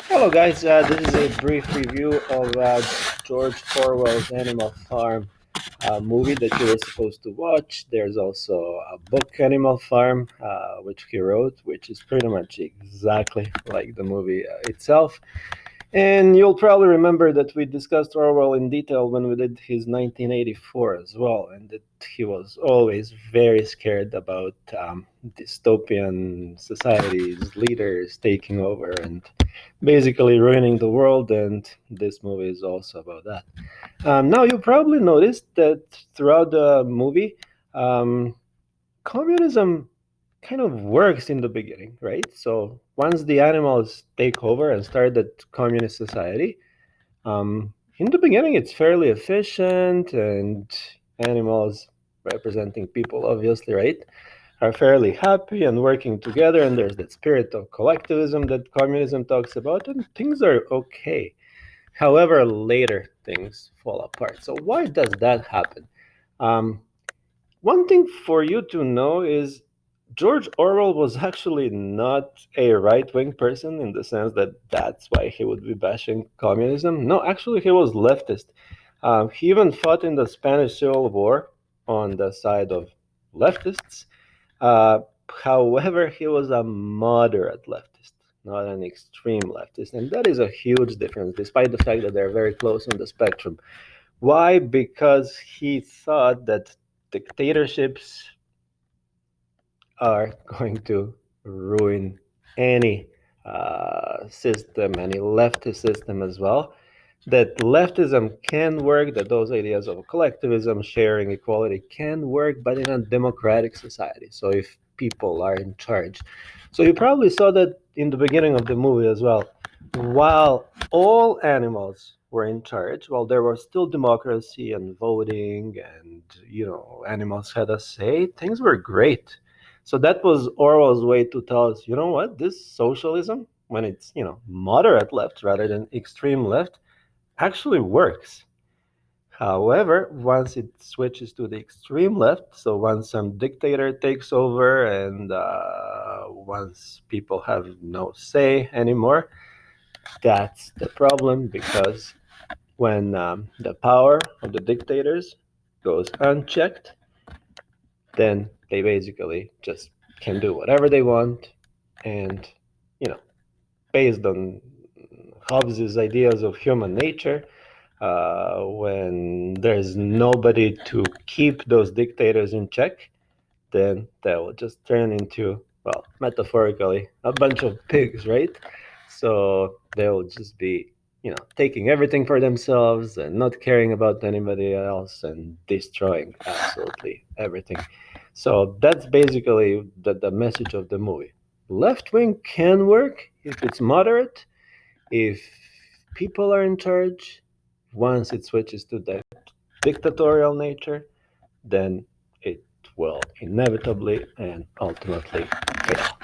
Hello, guys. This is a brief review of George Orwell's Animal Farm movie that you were supposed to watch. There's also a book, Animal Farm, which he wrote, which is pretty much exactly like the movie itself. And you'll probably remember that we discussed Orwell in detail when we did his 1984 as well, and that he was always very scared about dystopian societies, leaders taking over and basically ruining the world. And this movie is also about that. Now, you probably noticed that throughout the movie, um, communism kind of works in the beginning, right? So once the animals take over and start that communist society, in the beginning it's fairly efficient, and animals representing people, obviously, right, are fairly happy and working together, and there's that spirit of collectivism that communism talks about, and things are okay. However, later things fall apart. So why does that happen? Um, One thing for you to know is George Orwell was actually not a right wing person in the sense that that's why he would be bashing communism. No, actually, he was leftist. He even fought in the Spanish Civil War on the side of leftists. Uh, However, he was a moderate leftist, not an extreme leftist. And that is a huge difference, despite the fact that they're very close on the spectrum. Why? Because he thought that dictatorships are going to ruin any system, any leftist system as well. That leftism can work, that those ideas of collectivism, sharing, equality can work, but in a democratic society. So if people are in charge. So you probably saw that in the beginning of the movie as well. While all animals were in charge, while there was still democracy and voting and, animals had a say, things were great. So that was Orwell's way to tell us, you know what, this socialism, when it's, moderate left rather than extreme left, actually works. However, once it switches to the extreme left, so once some dictator takes over and once people have no say anymore, that's the problem, because when the power of the dictators goes unchecked, then they basically just can do whatever they want. And, you know, based on Hobbes's ideas of human nature, when there's nobody to keep those dictators in check, then they will just turn into, well, metaphorically, a bunch of pigs, right? So they will just be, taking everything for themselves and not caring about anybody else and destroying absolutely everything. So that's basically the message of the movie. Left wing can work if it's moderate, if people are in charge. Once it switches to the dictatorial nature, then it will inevitably and ultimately fail.